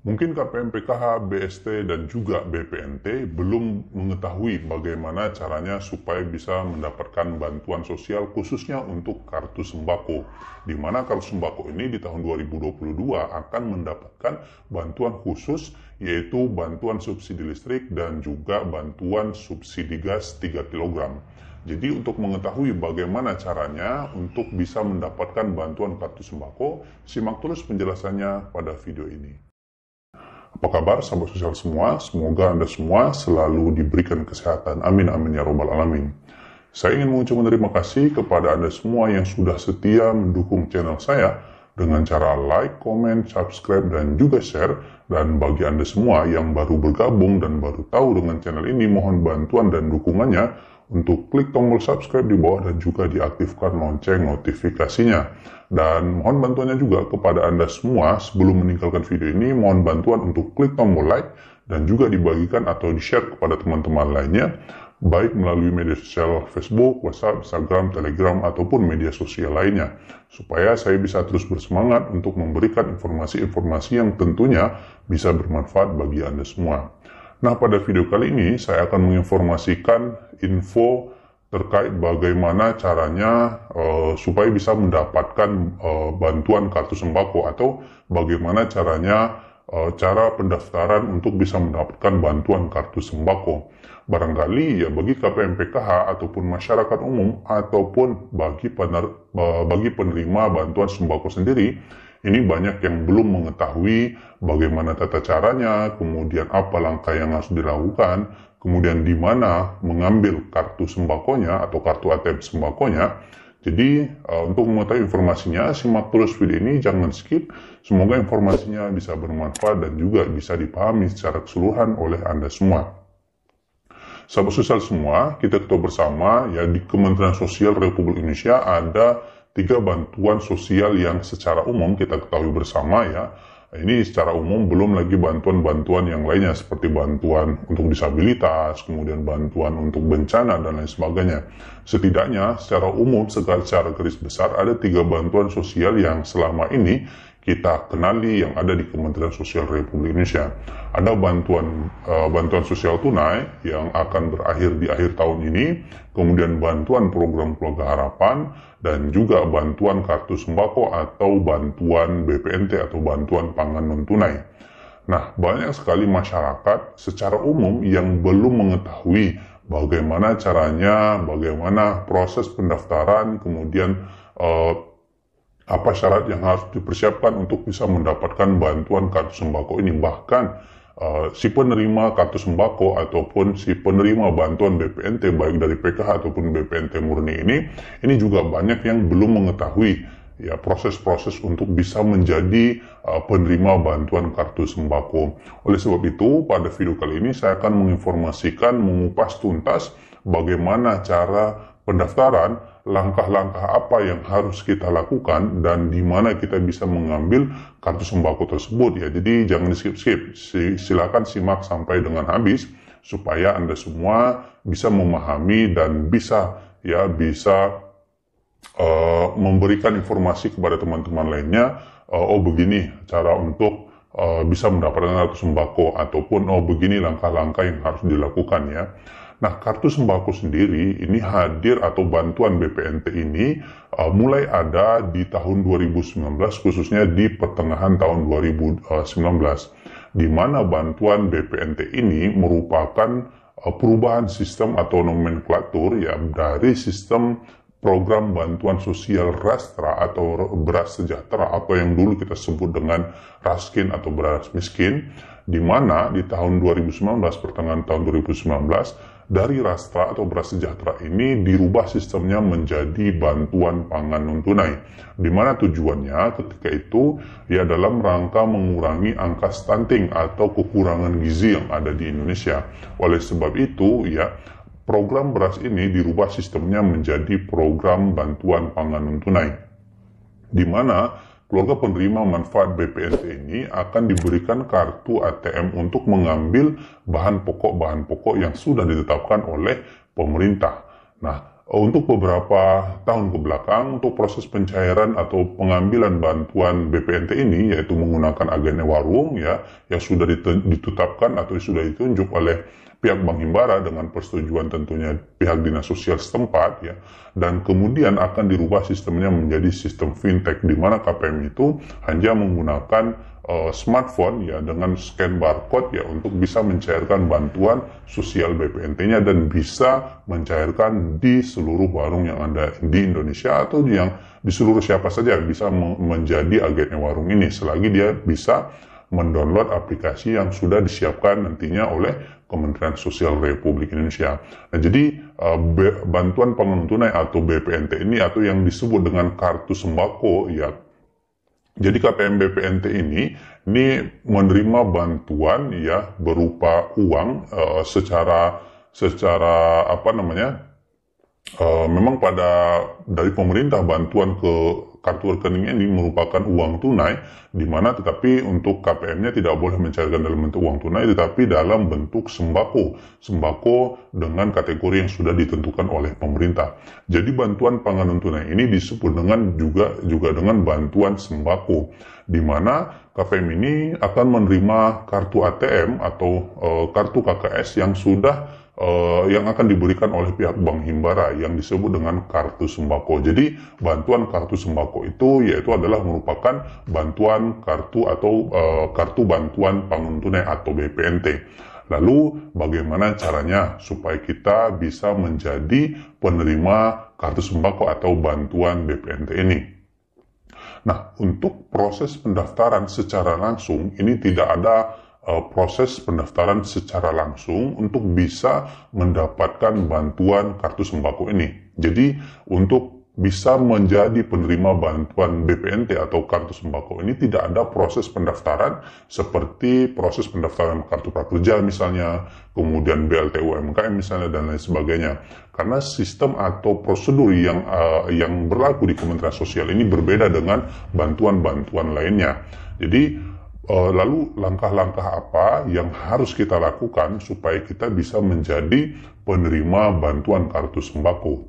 Mungkin KPM PKH, BST, dan juga BPNT belum mengetahui bagaimana caranya supaya bisa mendapatkan bantuan sosial khususnya untuk kartu sembako. Di mana kartu sembako ini di tahun 2022 akan mendapatkan bantuan khusus yaitu bantuan subsidi listrik dan juga bantuan subsidi gas 3 kg. Jadi untuk mengetahui bagaimana caranya untuk bisa mendapatkan bantuan kartu sembako, simak terus penjelasannya pada video ini. Apa kabar sahabat sosial semua? Semoga Anda semua selalu diberikan kesehatan. Amin amin ya robbal alamin. Saya ingin mengucapkan terima kasih kepada Anda semua yang sudah setia mendukung channel saya dengan cara like, comment, subscribe, dan juga share. Dan bagi Anda semua yang baru bergabung dan baru tahu dengan channel ini, mohon bantuan dan dukungannya untuk klik tombol subscribe di bawah dan juga diaktifkan lonceng notifikasinya. Dan mohon bantuannya juga kepada Anda semua sebelum meninggalkan video ini, mohon bantuan untuk klik tombol like dan juga dibagikan atau di-share kepada teman-teman lainnya, baik melalui media sosial Facebook, WhatsApp, Instagram, Telegram, ataupun media sosial lainnya, supaya saya bisa terus bersemangat untuk memberikan informasi-informasi yang tentunya bisa bermanfaat bagi Anda semua. Nah, pada video kali ini saya akan menginformasikan info terkait bagaimana caranya supaya bisa mendapatkan bantuan kartu sembako, atau bagaimana caranya cara pendaftaran untuk bisa mendapatkan bantuan kartu sembako. Barangkali ya bagi KPM PKH ataupun masyarakat umum ataupun bagi penerima bantuan sembako sendiri, ini banyak yang belum mengetahui bagaimana tata caranya, kemudian apa langkah yang harus dilakukan, kemudian di mana mengambil kartu sembakonya atau kartu ATM sembakonya. Jadi untuk mengetahui informasinya, simak terus video ini, jangan skip. Semoga informasinya bisa bermanfaat dan juga bisa dipahami secara keseluruhan oleh Anda semua. Sahabat sosial semua, kita ketahui bersama ya di Kementerian Sosial Republik Indonesia ada 3 bantuan sosial yang secara umum kita ketahui bersama ya. Ini secara umum, belum lagi bantuan-bantuan yang lainnya seperti bantuan untuk disabilitas, kemudian bantuan untuk bencana dan lain sebagainya. Setidaknya secara umum, secara garis besar ada 3 bantuan sosial yang selama ini kita kenali yang ada di Kementerian Sosial Republik Indonesia. Ada bantuan sosial tunai yang akan berakhir di akhir tahun ini, kemudian bantuan program keluarga harapan, dan juga bantuan kartu sembako atau bantuan BPNT atau bantuan pangan non tunai. Nah, banyak sekali masyarakat secara umum yang belum mengetahui bagaimana caranya, bagaimana proses pendaftaran, kemudian apa syarat yang harus dipersiapkan untuk bisa mendapatkan bantuan kartu sembako ini. Bahkan si penerima kartu sembako ataupun si penerima bantuan BPNT baik dari PKH ataupun BPNT murni ini juga banyak yang belum mengetahui ya proses-proses untuk bisa menjadi penerima bantuan kartu sembako. Oleh sebab itu, pada video kali ini saya akan menginformasikan, mengupas tuntas bagaimana cara pendaftaran, langkah-langkah apa yang harus kita lakukan, dan di mana kita bisa mengambil kartu sembako tersebut ya. Jadi jangan di-skip, silakan simak sampai dengan habis supaya Anda semua bisa memahami dan bisa memberikan informasi kepada teman-teman lainnya. Oh begini cara untuk bisa mendapatkan kartu sembako, ataupun oh begini langkah-langkah yang harus dilakukan ya. Nah, kartu sembako sendiri ini hadir atau bantuan BPNT ini mulai ada di tahun 2019, khususnya di pertengahan tahun 2019, di mana bantuan BPNT ini merupakan perubahan sistem atau nomenklatur ya dari sistem program bantuan sosial Rastra atau beras sejahtera, atau yang dulu kita sebut dengan Raskin atau beras miskin, di mana di tahun 2019, pertengahan tahun 2019, dari Rastra atau beras sejahtera ini dirubah sistemnya menjadi bantuan pangan non tunai, di mana tujuannya ketika itu ya dalam rangka mengurangi angka stunting atau kekurangan gizi yang ada di Indonesia. Oleh sebab itu ya program beras ini dirubah sistemnya menjadi program bantuan pangan non tunai, di mana keluarga penerima manfaat BPNT ini akan diberikan kartu ATM untuk mengambil bahan pokok yang sudah ditetapkan oleh pemerintah. Nah, untuk beberapa tahun ke belakang, untuk proses pencairan atau pengambilan bantuan BPNT ini, yaitu menggunakan agen warung ya, yang sudah ditetapkan atau sudah ditunjuk oleh pihak Bank Himbara dengan persetujuan tentunya pihak dinas sosial setempat ya, dan kemudian akan dirubah sistemnya menjadi sistem fintech di mana KPM itu hanya menggunakan smartphone ya dengan scan barcode ya untuk bisa mencairkan bantuan sosial BPNT-nya dan bisa mencairkan di seluruh warung yang ada di Indonesia atau yang di seluruh siapa saja bisa menjadi agennya warung ini selagi dia bisa mendownload aplikasi yang sudah disiapkan nantinya oleh Kementerian Sosial Republik Indonesia. Nah, jadi bantuan pangan tunai atau BPNT ini atau yang disebut dengan kartu sembako ya. Jadi KPM BPNT ini menerima bantuan ya berupa uang secara apa namanya? Memang dari pemerintah bantuan ke kartu rekeningnya ini merupakan uang tunai, di mana tetapi untuk KPM-nya tidak boleh mencairkan dalam bentuk uang tunai, tetapi dalam bentuk sembako dengan kategori yang sudah ditentukan oleh pemerintah. Jadi bantuan pangan tunai ini disebut dengan juga dengan bantuan sembako, di mana KPM ini akan menerima kartu ATM atau kartu KKS yang yang akan diberikan oleh pihak Bank Himbara yang disebut dengan kartu sembako. Jadi bantuan kartu sembako itu yaitu adalah merupakan bantuan kartu atau kartu bantuan pangan tunai atau BPNT. Lalu bagaimana caranya supaya kita bisa menjadi penerima kartu sembako atau bantuan BPNT ini? Nah, untuk proses pendaftaran secara langsung ini tidak ada proses pendaftaran secara langsung untuk bisa mendapatkan bantuan kartu sembako ini. Jadi untuk bisa menjadi penerima bantuan BPNT atau kartu sembako ini tidak ada proses pendaftaran seperti proses pendaftaran kartu prakerja misalnya, kemudian BLT UMKM misalnya dan lain sebagainya. Karena sistem atau prosedur yang berlaku di Kementerian Sosial ini berbeda dengan bantuan-bantuan lainnya. Jadi lalu langkah-langkah apa yang harus kita lakukan supaya kita bisa menjadi penerima bantuan kartu sembako?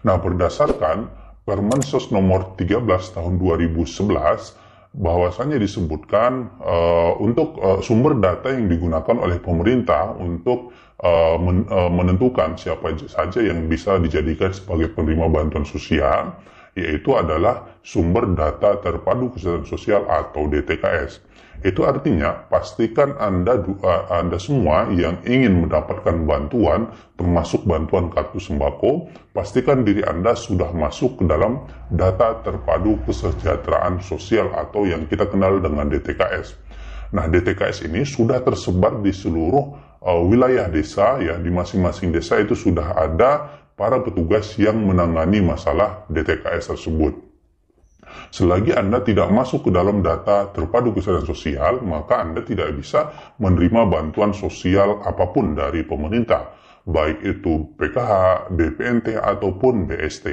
Nah, berdasarkan Permensos nomor 13 tahun 2011, bahwasannya disebutkan untuk sumber data yang digunakan oleh pemerintah untuk menentukan siapa saja yang bisa dijadikan sebagai penerima bantuan sosial, yaitu adalah sumber data terpadu kesejahteraan sosial atau DTKS. Itu artinya pastikan Anda semua yang ingin mendapatkan bantuan, termasuk bantuan kartu sembako, pastikan diri Anda sudah masuk ke dalam data terpadu kesejahteraan sosial atau yang kita kenal dengan DTKS. Nah, DTKS ini sudah tersebar di seluruh wilayah desa ya, di masing-masing desa itu sudah ada para petugas yang menangani masalah DTKS tersebut. Selagi Anda tidak masuk ke dalam data terpadu kesejahteraan sosial, maka Anda tidak bisa menerima bantuan sosial apapun dari pemerintah, baik itu PKH, BPNT, ataupun BST.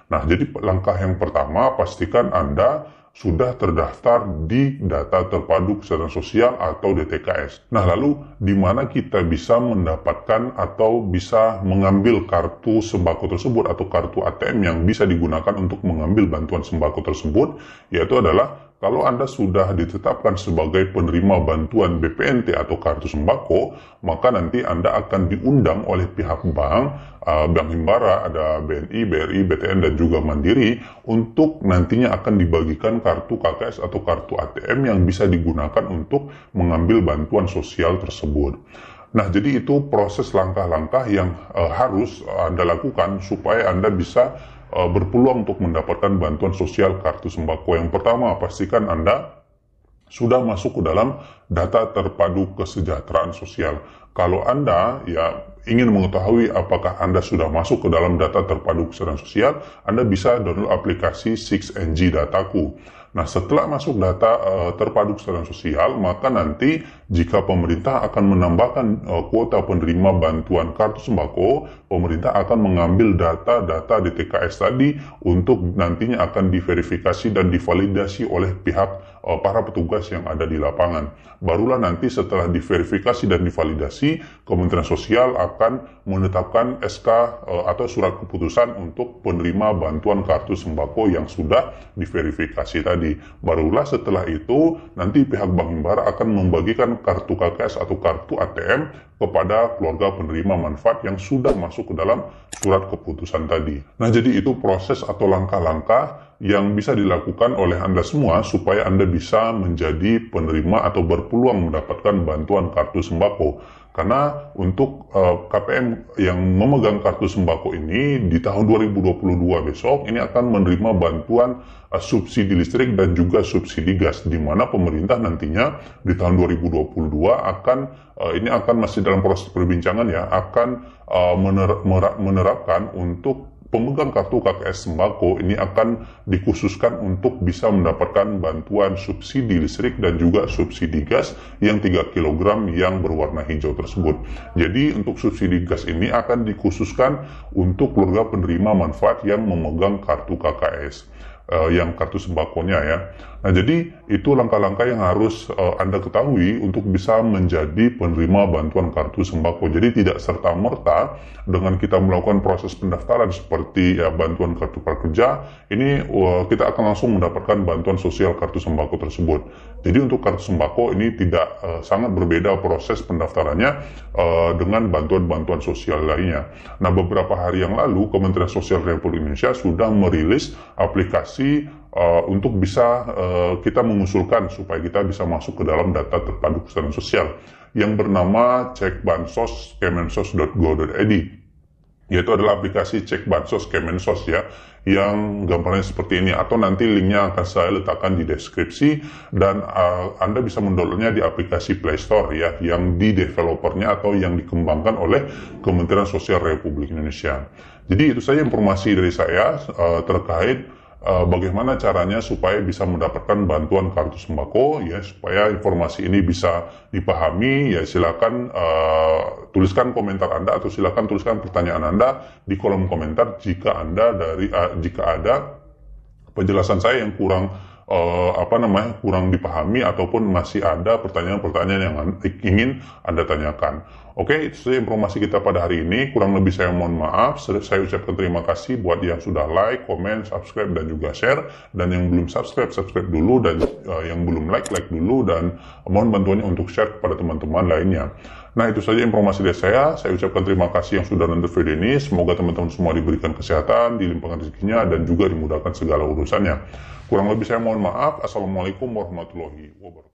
Nah, jadi langkah yang pertama, pastikan Anda sudah terdaftar di data terpadu kesejahteraan sosial atau DTKS. Nah, lalu di mana kita bisa mendapatkan atau bisa mengambil kartu sembako tersebut atau kartu ATM yang bisa digunakan untuk mengambil bantuan sembako tersebut, yaitu adalah kalau Anda sudah ditetapkan sebagai penerima bantuan BPNT atau kartu sembako, maka nanti Anda akan diundang oleh pihak bank Himbara, ada BNI, BRI, BTN, dan juga Mandiri, untuk nantinya akan dibagikan kartu KKS atau kartu ATM yang bisa digunakan untuk mengambil bantuan sosial tersebut. Nah, jadi itu proses langkah-langkah yang harus Anda lakukan supaya Anda bisa berpeluang untuk mendapatkan bantuan sosial kartu sembako. Yang pertama, pastikan Anda sudah masuk ke dalam data terpadu kesejahteraan sosial. Kalau Anda ingin mengetahui apakah Anda sudah masuk ke dalam data terpadu kesejahteraan sosial, Anda bisa download aplikasi 6NG Dataku. Nah, setelah masuk data terpadu kesejahteraan sosial, maka nanti jika pemerintah akan menambahkan kuota penerima bantuan kartu sembako, pemerintah akan mengambil data-data DTKS tadi untuk nantinya akan diverifikasi dan divalidasi oleh pihak para petugas yang ada di lapangan. Barulah nanti setelah diverifikasi dan divalidasi, Kementerian Sosial akan menetapkan SK atau surat keputusan untuk penerima bantuan kartu sembako yang sudah diverifikasi tadi. Barulah setelah itu nanti pihak Bank Himbara akan membagikan kartu KKS atau kartu ATM kepada keluarga penerima manfaat yang sudah masuk ke dalam surat keputusan tadi. Nah, jadi itu proses atau langkah-langkah yang bisa dilakukan oleh Anda semua supaya Anda bisa menjadi penerima atau berpeluang mendapatkan bantuan kartu sembako. Karena untuk KPM yang memegang kartu sembako ini di tahun 2022 besok ini akan menerima bantuan subsidi listrik dan juga subsidi gas, di mana pemerintah nantinya di tahun 2022 ini akan masih dalam proses perbincangan ya, akan menerapkan untuk pemegang kartu KKS sembako ini akan dikhususkan untuk bisa mendapatkan bantuan subsidi listrik dan juga subsidi gas yang 3 kg yang berwarna hijau tersebut. Jadi untuk subsidi gas ini akan dikhususkan untuk keluarga penerima manfaat yang memegang kartu KKS, yang kartu sembakonya ya. Nah, jadi itu langkah-langkah yang harus Anda ketahui untuk bisa menjadi penerima bantuan kartu sembako. Jadi tidak serta-merta dengan kita melakukan proses pendaftaran seperti ya, bantuan kartu prakerja, ini kita akan langsung mendapatkan bantuan sosial kartu sembako tersebut. Jadi untuk kartu sembako ini tidak sangat berbeda proses pendaftarannya dengan bantuan-bantuan sosial lainnya. Nah, beberapa hari yang lalu Kementerian Sosial Republik Indonesia sudah merilis aplikasi untuk bisa kita mengusulkan supaya kita bisa masuk ke dalam data terpadu kesejahteraan sosial yang bernama cekbansos.kemensos.go.id. Yaitu adalah aplikasi Cek Bansos Kemensos ya, yang gambarnya seperti ini, atau nanti linknya akan saya letakkan di deskripsi, dan Anda bisa mendownloadnya di aplikasi Play Store ya, yang di developernya atau yang dikembangkan oleh Kementerian Sosial Republik Indonesia. Jadi itu saja informasi dari saya terkait bagaimana caranya supaya bisa mendapatkan bantuan kartu sembako ya, supaya informasi ini bisa dipahami ya. Silakan tuliskan komentar Anda atau silakan tuliskan pertanyaan Anda di kolom komentar jika ada penjelasan saya yang kurang kurang dipahami ataupun masih ada pertanyaan-pertanyaan yang ingin Anda tanyakan. Oke, itu saja informasi kita pada hari ini. Kurang lebih saya mohon maaf. Saya ucapkan terima kasih buat yang sudah like, komen, subscribe, dan juga share. Dan yang belum subscribe dulu. Dan yang belum like dulu. Dan mohon bantuannya untuk share kepada teman-teman lainnya. Nah, itu saja informasi dari saya. Saya ucapkan terima kasih yang sudah nonton video ini. Semoga teman-teman semua diberikan kesehatan, dilimpahkan rezekinya, dan juga dimudahkan segala urusannya. Kurang lebih saya mohon maaf. Assalamualaikum warahmatullahi wabarakatuh.